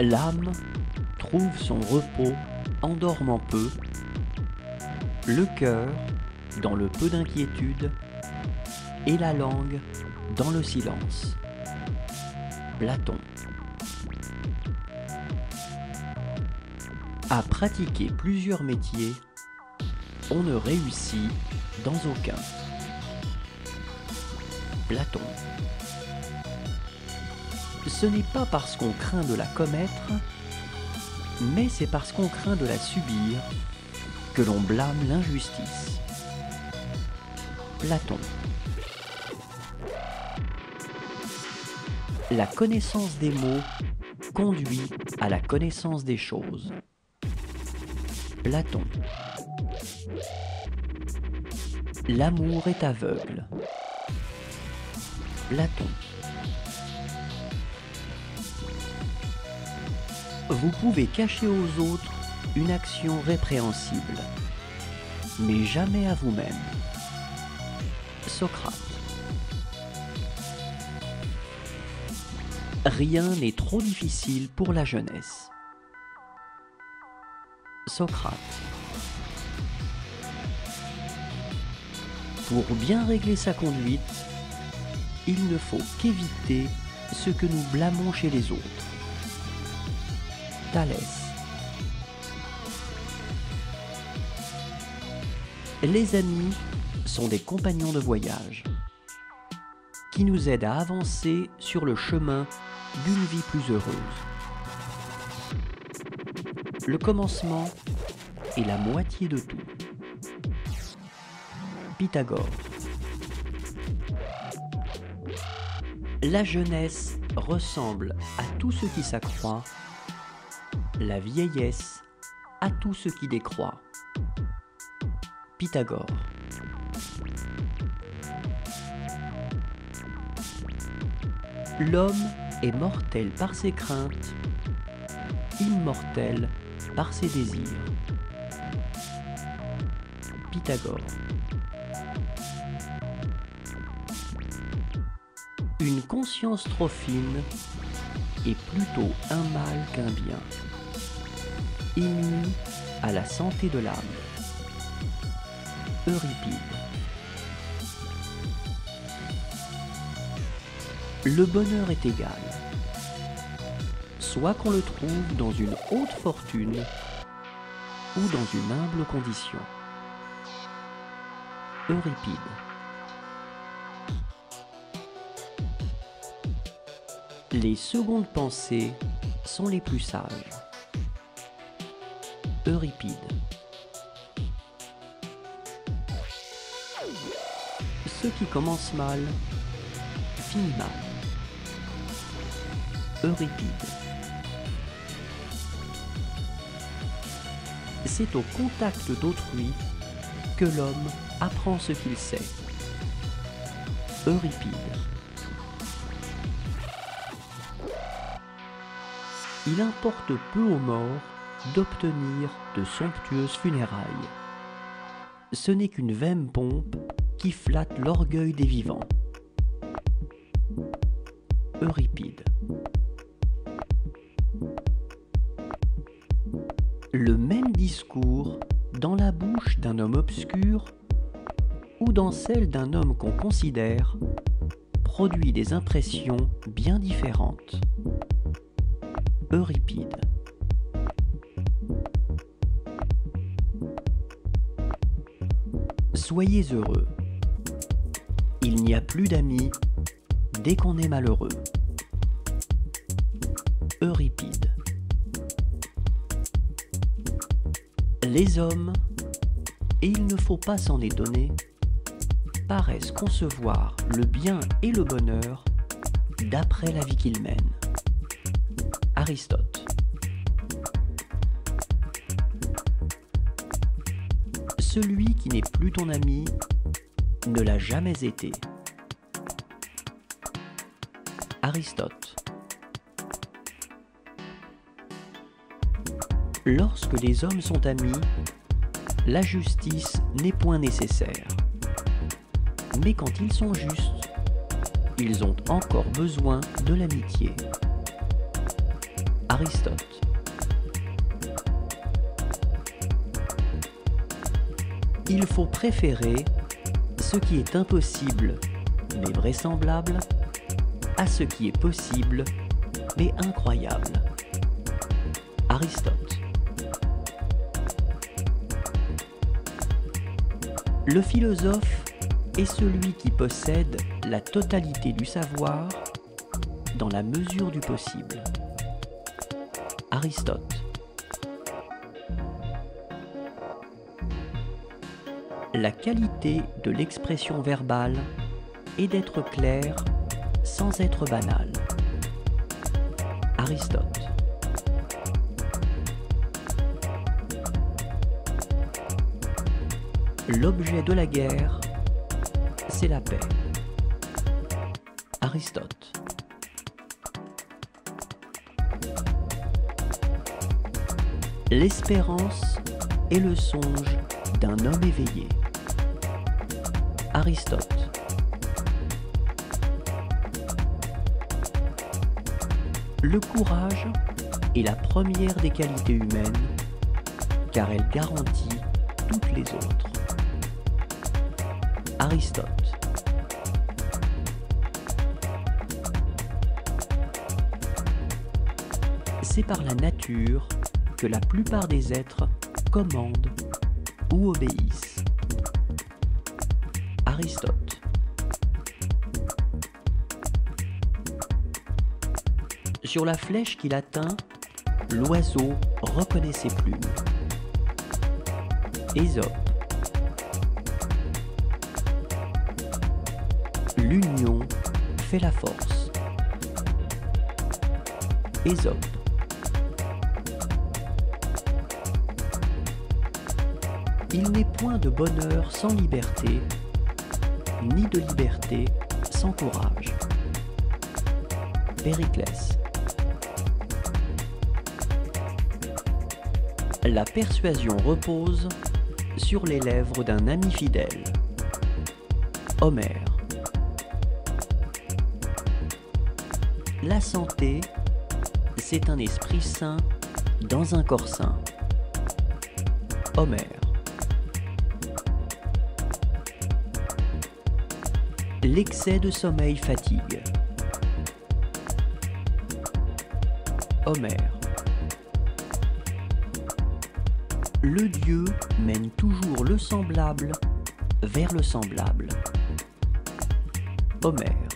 L'âme trouve son repos en dormant peu, le cœur dans le peu d'inquiétude et la langue dans le silence. Platon. À pratiquer plusieurs métiers, on ne réussit dans aucun. Platon. Ce n'est pas parce qu'on craint de la commettre, mais c'est parce qu'on craint de la subir que l'on blâme l'injustice. Platon. La connaissance des mots conduit à la connaissance des choses. Platon. L'amour est aveugle. Platon. Vous pouvez cacher aux autres une action répréhensible, mais jamais à vous-même. Socrate. Rien n'est trop difficile pour la jeunesse. Socrate. Pour bien régler sa conduite, il ne faut qu'éviter ce que nous blâmons chez les autres. Thalès. Les amis sont des compagnons de voyage qui nous aident à avancer sur le chemin d'une vie plus heureuse. Le commencement est la moitié de tout. Pythagore. La jeunesse ressemble à tout ce qui s'accroît, la vieillesse à tout ce qui décroît. Pythagore. L'homme est mortel par ses craintes, immortel par ses désirs. Pythagore. Une conscience trop fine est plutôt un mal qu'un bien, et nuit à la santé de l'âme. Euripide. Le bonheur est égal, soit qu'on le trouve dans une haute fortune ou dans une humble condition. Euripide. Les secondes pensées sont les plus sages. Euripide. Ce qui commence mal finit mal. Euripide. C'est au contact d'autrui que l'homme apprend ce qu'il sait. Euripide. Il importe peu aux morts d'obtenir de somptueuses funérailles. Ce n'est qu'une vaine pompe qui flatte l'orgueil des vivants. Euripide. Le même discours dans la bouche d'un homme obscur ou dans celle d'un homme qu'on considère produit des impressions bien différentes. Euripide. Soyez heureux. Il n'y a plus d'amis dès qu'on est malheureux. Euripide. Les hommes, et il ne faut pas s'en étonner, paraissent concevoir le bien et le bonheur d'après la vie qu'ils mènent. Aristote. Celui qui n'est plus ton ami ne l'a jamais été. Aristote. Lorsque les hommes sont amis, la justice n'est point nécessaire. Mais quand ils sont justes, ils ont encore besoin de l'amitié. Aristote. Il faut préférer ce qui est impossible mais vraisemblable à ce qui est possible mais incroyable. Aristote. Le philosophe est celui qui possède la totalité du savoir dans la mesure du possible. Aristote. La qualité de l'expression verbale est d'être clair sans être banal. Aristote. L'objet de la guerre, c'est la paix. Aristote. L'espérance est le songe d'un homme éveillé. Aristote. Le courage est la première des qualités humaines, car elle garantit toutes les autres. Aristote. C'est par la nature que la plupart des êtres commandent ou obéissent. Aristote. Sur la flèche qu'il atteint, l'oiseau reconnaît ses plumes. Ésope. L'union fait la force. Ésope. Il n'est point de bonheur sans liberté, ni de liberté sans courage. Périclès. La persuasion repose sur les lèvres d'un ami fidèle. Homère. La santé, c'est un esprit sain dans un corps sain. Homère. L'excès de sommeil fatigue. Homère. Le Dieu mène toujours le semblable vers le semblable. Homère.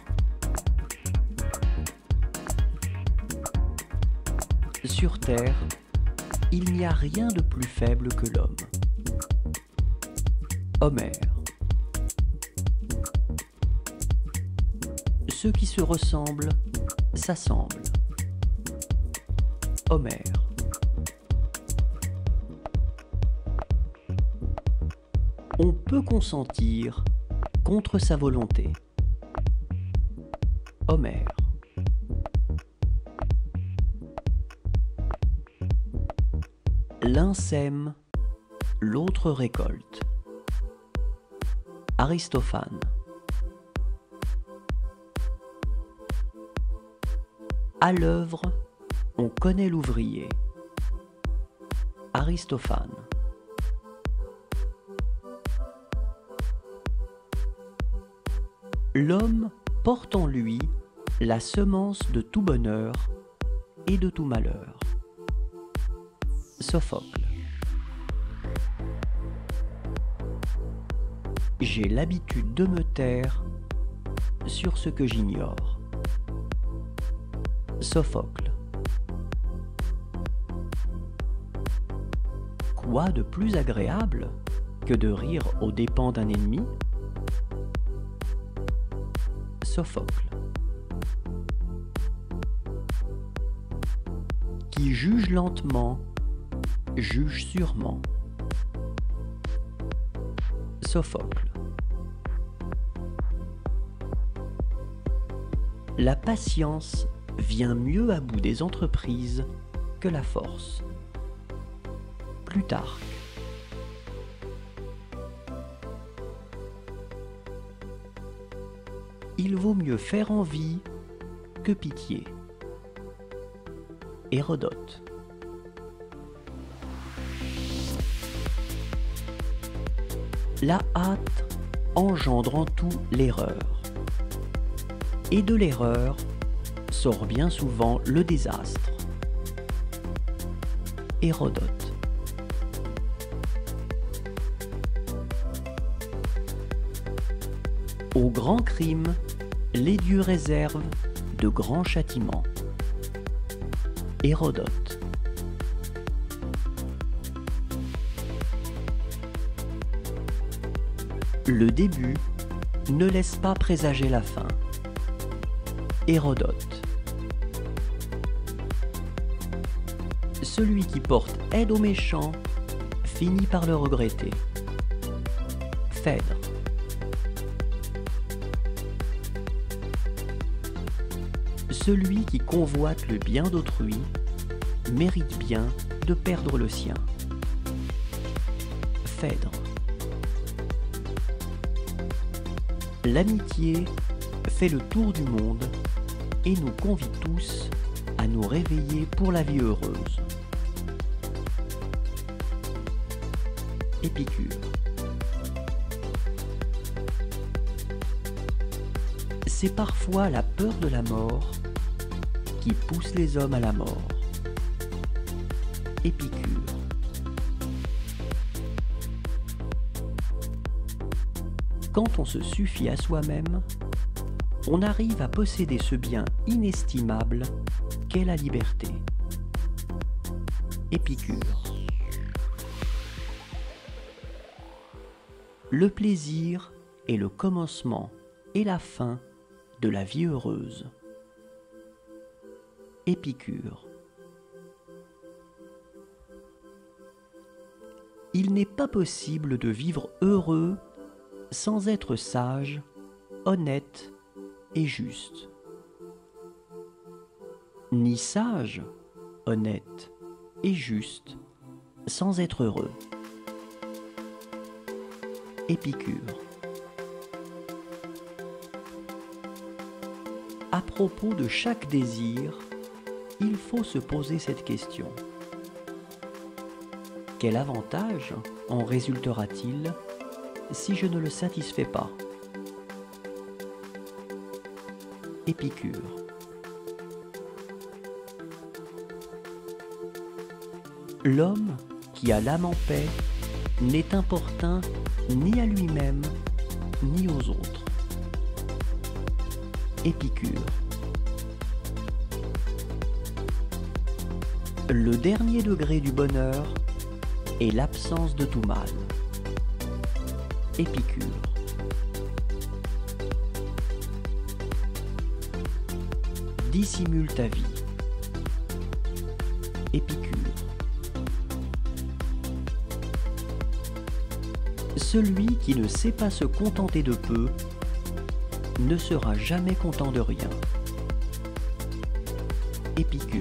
Sur terre, il n'y a rien de plus faible que l'homme. Homère. Ceux qui se ressemblent s'assemblent. Homère. On peut consentir contre sa volonté. Homère. L'un sème, l'autre récolte. Aristophane. À l'œuvre, on connaît l'ouvrier. Aristophane. L'homme porte en lui la semence de tout bonheur et de tout malheur. Sophocle. J'ai l'habitude de me taire sur ce que j'ignore. Sophocle. Quoi de plus agréable que de rire aux dépens d'un ennemi? Sophocle. Qui juge lentement, juge sûrement. Sophocle. La patience vient mieux à bout des entreprises que la force. Plutarque. Il vaut mieux faire envie que pitié. Hérodote. La hâte engendre en tout l'erreur. Et de l'erreur sort bien souvent le désastre. Hérodote. Aux grands crimes, les dieux réservent de grands châtiments. Hérodote. Le début ne laisse pas présager la fin. Hérodote. Celui qui porte aide aux méchants finit par le regretter. Phèdre. Celui qui convoite le bien d'autrui mérite bien de perdre le sien. Phèdre. L'amitié fait le tour du monde et nous convie tous à nous réveiller pour la vie heureuse. Épicure. C'est parfois la peur de la mort qui pousse les hommes à la mort. Épicure. Quand on se suffit à soi-même, on arrive à posséder ce bien inestimable qu'est la liberté. Épicure. Le plaisir est le commencement et la fin de la vie heureuse. Épicure. Il n'est pas possible de vivre heureux sans être sage, honnête et juste. Ni sage, honnête et juste sans être heureux. Épicure. À propos de chaque désir, il faut se poser cette question. Quel avantage en résultera-t-il si je ne le satisfais pas? Épicure. L'homme qui a l'âme en paix n'est importun ni à lui-même ni aux autres. Épicure. Le dernier degré du bonheur est l'absence de tout mal. Épicure. Dissimule ta vie. Épicure. Celui qui ne sait pas se contenter de peu ne sera jamais content de rien. Épicure.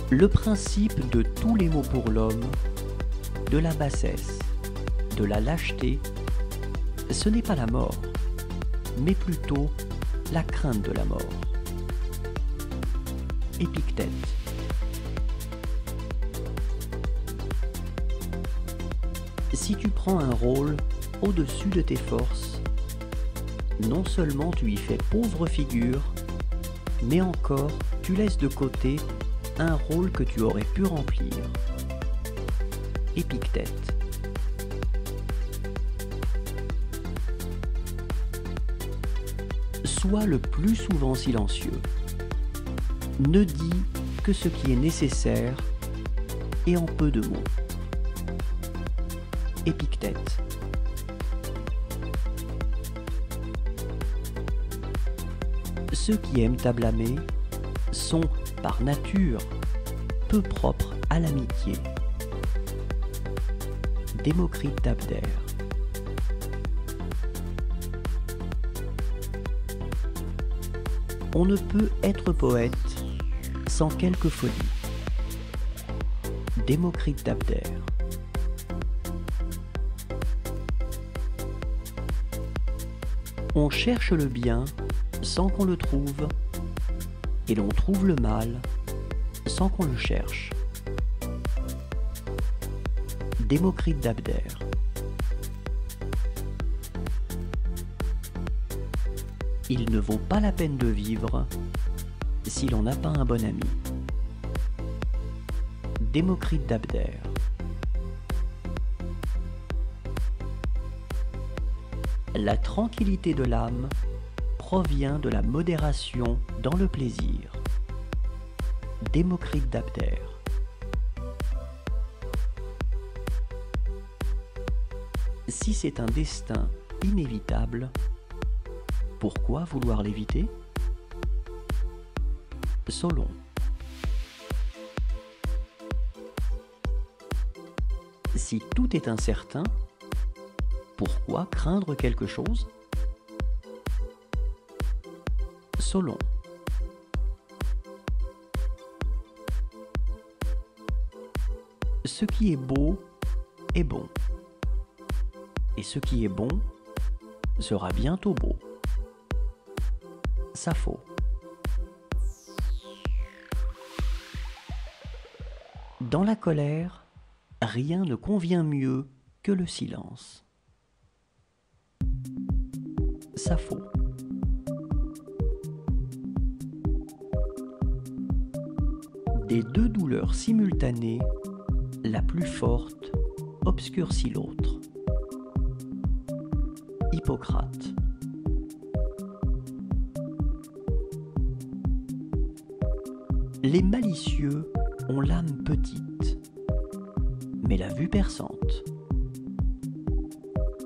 Le principe de tous les maux pour l'homme, de la bassesse, de la lâcheté, ce n'est pas la mort, mais plutôt la crainte de la mort. Épictète. Si tu prends un rôle au-dessus de tes forces, non seulement tu y fais pauvre figure, mais encore tu laisses de côté un rôle que tu aurais pu remplir. Épictète. Sois le plus souvent silencieux. Ne dis que ce qui est nécessaire et en peu de mots. Épictète. Ceux qui aiment à blâmer sont, par nature, peu propres à l'amitié. Démocrite d'Abdère. On ne peut être poète sans quelque folie. Démocrite d'Abdère. On cherche le bien sans qu'on le trouve, et l'on trouve le mal sans qu'on le cherche. Démocrite d'Abdère. Il ne vaut pas la peine de vivre si l'on n'a pas un bon ami. Démocrite d'Abdère. La tranquillité de l'âme provient de la modération dans le plaisir. Démocrite d'Abdère. Si c'est un destin inévitable, pourquoi vouloir l'éviter? Solon. Si tout est incertain, pourquoi craindre quelque chose? Solon. Ce qui est beau est bon, et ce qui est bon sera bientôt beau. Sappho. Dans la colère, rien ne convient mieux que le silence. Sappho. Des deux douleurs simultanées, la plus forte obscurcit l'autre. Hippocrate. Les malicieux ont l'âme petite, mais la vue perçante.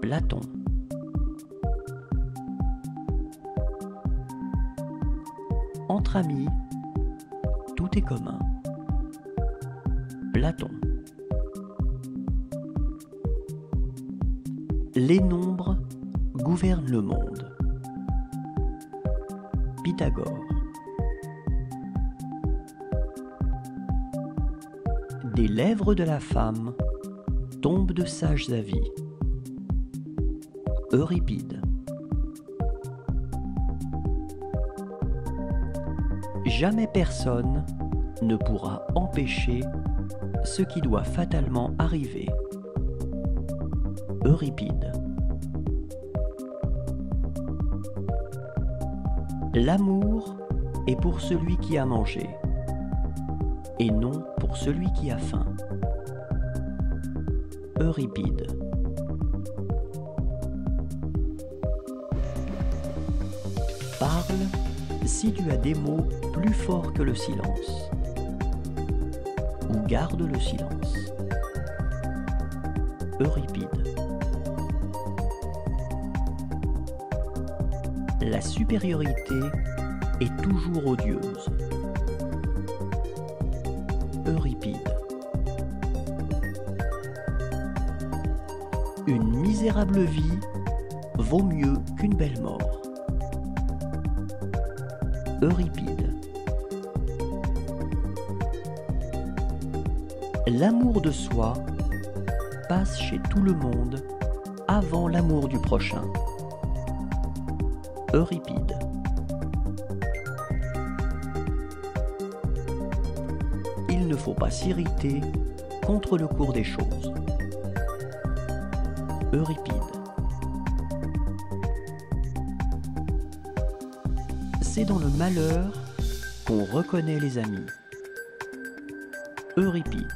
Platon. Entre amis, tout est commun. Platon. Les nombres gouvernent le monde. Pythagore. Des lèvres de la femme tombent de sages avis. Euripide. Jamais personne ne pourra empêcher ce qui doit fatalement arriver. Euripide. L'amour est pour celui qui a mangé, et non pour celui qui a faim. Euripide. Parle si tu as des mots plus forts que le silence, ou garde le silence. Euripide. La supériorité est toujours odieuse. Euripide. Une misérable vie vaut mieux qu'une belle mort. Euripide. L'amour de soi passe chez tout le monde avant l'amour du prochain. Euripide. Il ne faut pas s'irriter contre le cours des choses. Euripide. C'est dans le malheur qu'on reconnaît les amis. Euripide.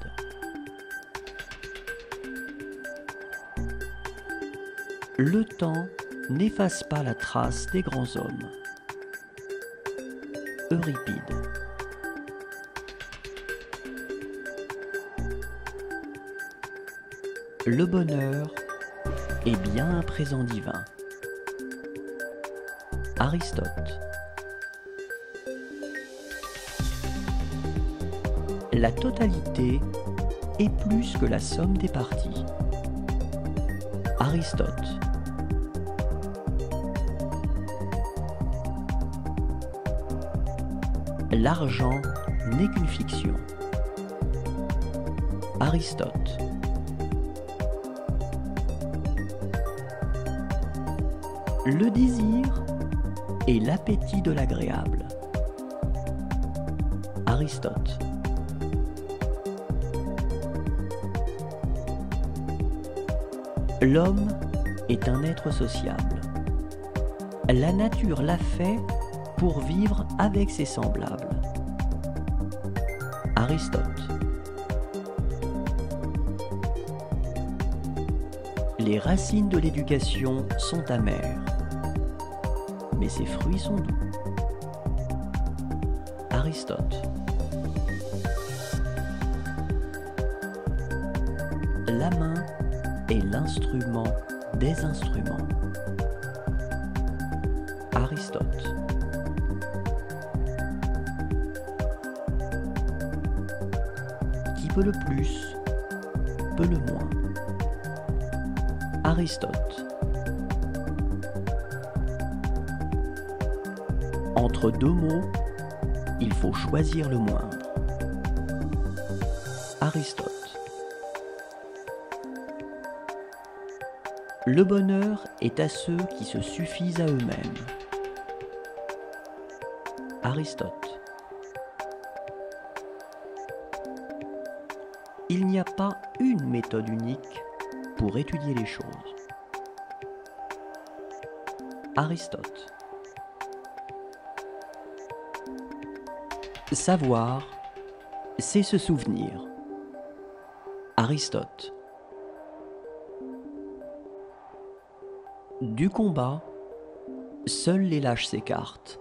Le temps n'efface pas la trace des grands hommes. Euripide. Le bonheur est bien un présent divin. Aristote. La totalité est plus que la somme des parties. Aristote. L'argent n'est qu'une fiction. Aristote. Le désir et l'appétit de l'agréable. Aristote. L'homme est un être sociable. La nature l'a fait pour vivre avec ses semblables. Aristote. Les racines de l'éducation sont amères, mais ses fruits sont doux. Aristote. La main est l'instrument des instruments. Aristote. Qui peut le plus, peut le moins. Aristote. Entre deux mots, il faut choisir le moindre. Aristote. Le bonheur est à ceux qui se suffisent à eux-mêmes. Aristote. Il n'y a pas une méthode unique pour étudier les choses. Aristote. Savoir, c'est se souvenir. Aristote. Du combat, seuls les lâches s'écartent.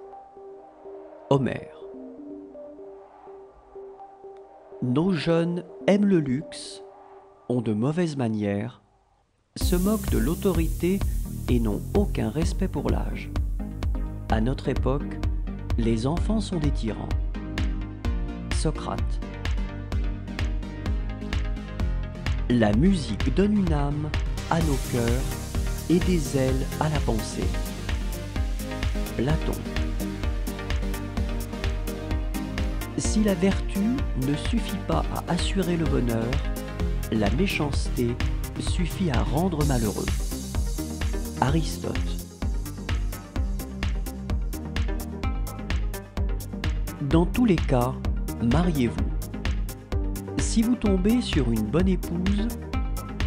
Homère. Nos jeunes aiment le luxe, ont de mauvaises manières, se moquent de l'autorité et n'ont aucun respect pour l'âge. À notre époque, les enfants sont des tyrans. Socrate. La musique donne une âme à nos cœurs et des ailes à la pensée. Platon. Si la vertu ne suffit pas à assurer le bonheur, la méchanceté suffit à rendre malheureux. Aristote. Dans tous les cas, mariez-vous. Si vous tombez sur une bonne épouse,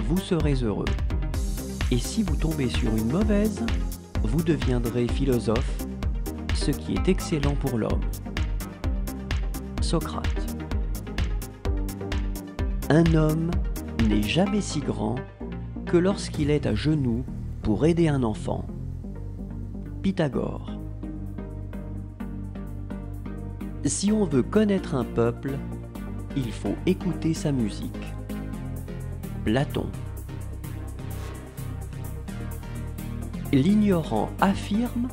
vous serez heureux. Et si vous tombez sur une mauvaise, vous deviendrez philosophe, ce qui est excellent pour l'homme. Socrate. Un homme n'est jamais si grand que lorsqu'il est à genoux pour aider un enfant. Pythagore. Si on veut connaître un peuple, il faut écouter sa musique. Platon. L'ignorant affirme,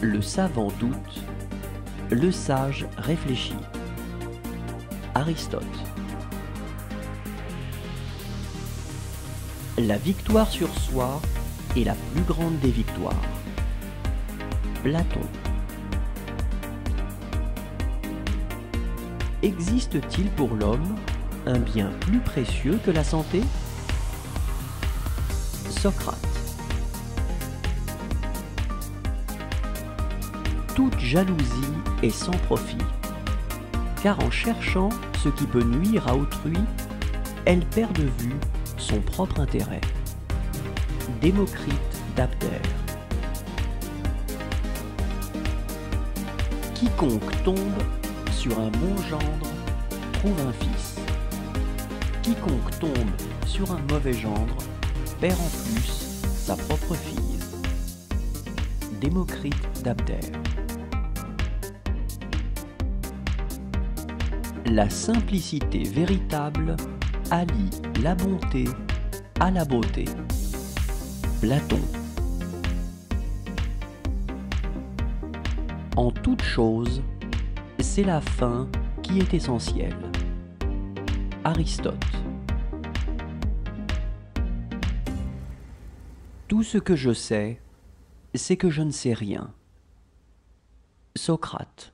le savant doute, le sage réfléchit. Aristote. La victoire sur soi est la plus grande des victoires. Platon. Existe-t-il pour l'homme un bien plus précieux que la santé? Socrate. Toute jalousie est sans profit, car en cherchant ce qui peut nuire à autrui, elle perd de vue son propre intérêt. Démocrite d'Abdère. Quiconque tombe sur un bon gendre trouve un fils. Quiconque tombe sur un mauvais gendre perd en plus sa propre fille. Démocrite d'Abdère. La simplicité véritable allie la bonté à la beauté. Platon. En toute chose, c'est la fin qui est essentielle. Aristote. Tout ce que je sais, c'est que je ne sais rien. Socrate.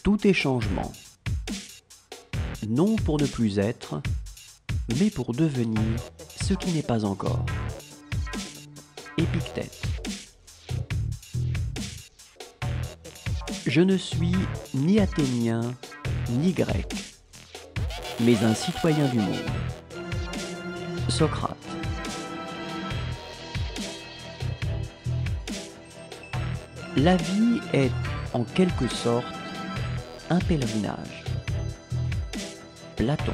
Tout est changement, non pour ne plus être, mais pour devenir ce qui n'est pas encore. Épictète. Je ne suis ni athénien ni grec, mais un citoyen du monde. Socrate. La vie est, en quelque sorte, un pèlerinage. Platon.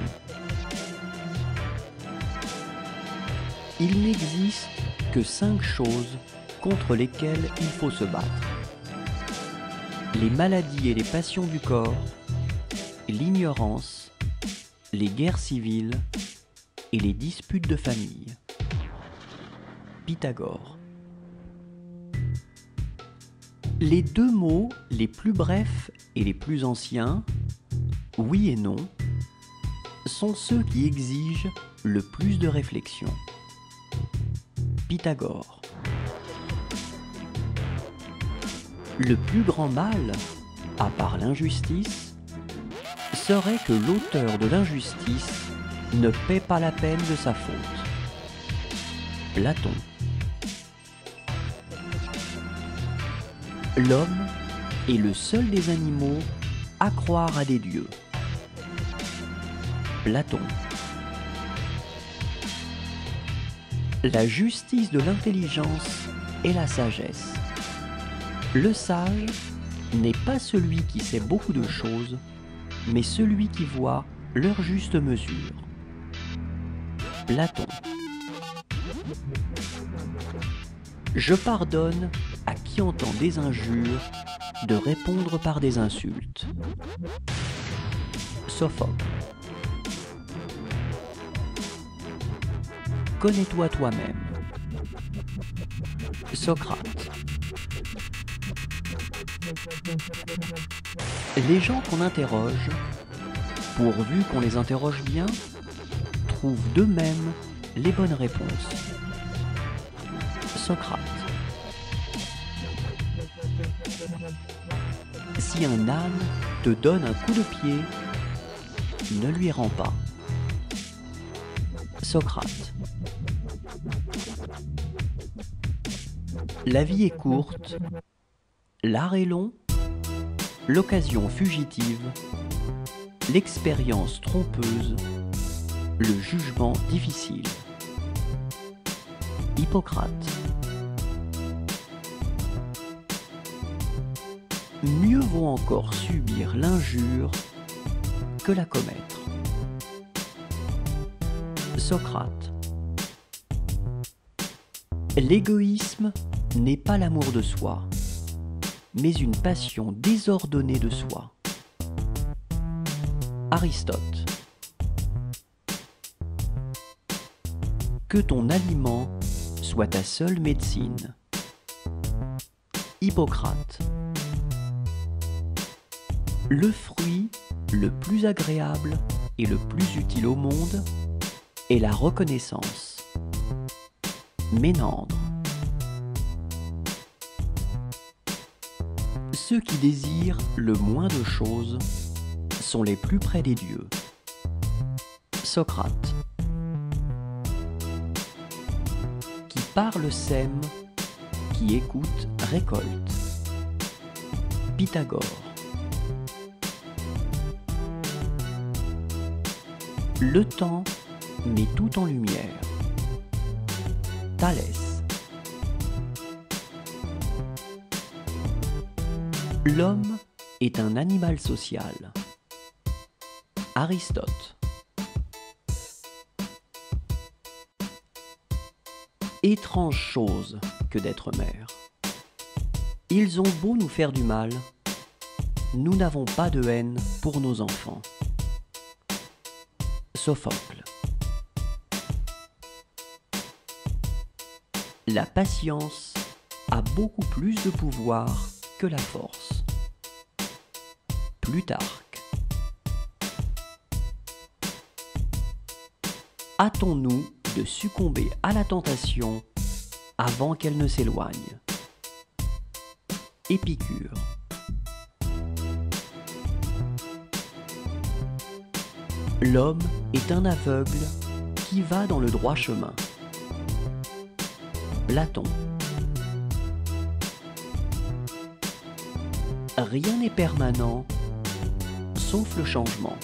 Il n'existe que 5 choses contre lesquelles il faut se battre. Les maladies et les passions du corps, l'ignorance, les guerres civiles et les disputes de famille. Pythagore. Les 2 mots les plus brefs et les plus anciens, oui et non, sont ceux qui exigent le plus de réflexion. Pythagore. Le plus grand mal, à part l'injustice, serait que l'auteur de l'injustice ne paie pas la peine de sa faute. Platon. L'homme est le seul des animaux à croire à des dieux. Platon. La justice de l'intelligence est la sagesse. Le sage n'est pas celui qui sait beaucoup de choses, mais celui qui voit leur juste mesure. Platon. Je pardonne à qui entend des injures de répondre par des insultes. Sophocle. Connais-toi toi-même. Socrate. Les gens qu'on interroge, pourvu qu'on les interroge bien, trouvent d'eux-mêmes les bonnes réponses. Socrate. Si un âne te donne un coup de pied, ne lui rends pas. Socrate. La vie est courte, l'art est long, l'occasion fugitive, l'expérience trompeuse, le jugement difficile. Hippocrate. Mieux vaut encore subir l'injure que la commettre. Socrate. L'égoïsme n'est pas l'amour de soi, mais une passion désordonnée de soi. Aristote. Que ton aliment soit ta seule médecine. Hippocrate. Le fruit le plus agréable et le plus utile au monde est la reconnaissance. Ménandre. Ceux qui désirent le moins de choses sont les plus près des dieux. Socrate. Qui parle sème, qui écoute récolte. Pythagore. Le temps met tout en lumière. Thalès. L'homme est un animal social. Aristote. Étrange chose que d'être mère. Ils ont beau nous faire du mal, nous n'avons pas de haine pour nos enfants. Sophocle. La patience a beaucoup plus de pouvoir que la force. Plutarque. Hâtons-nous de succomber à la tentation avant qu'elle ne s'éloigne. Épicure. L'homme est un aveugle qui va dans le droit chemin. Platon. rien n'est permanent, sauf le changement.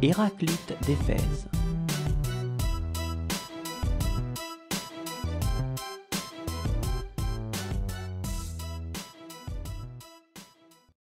Héraclite d'Éphèse.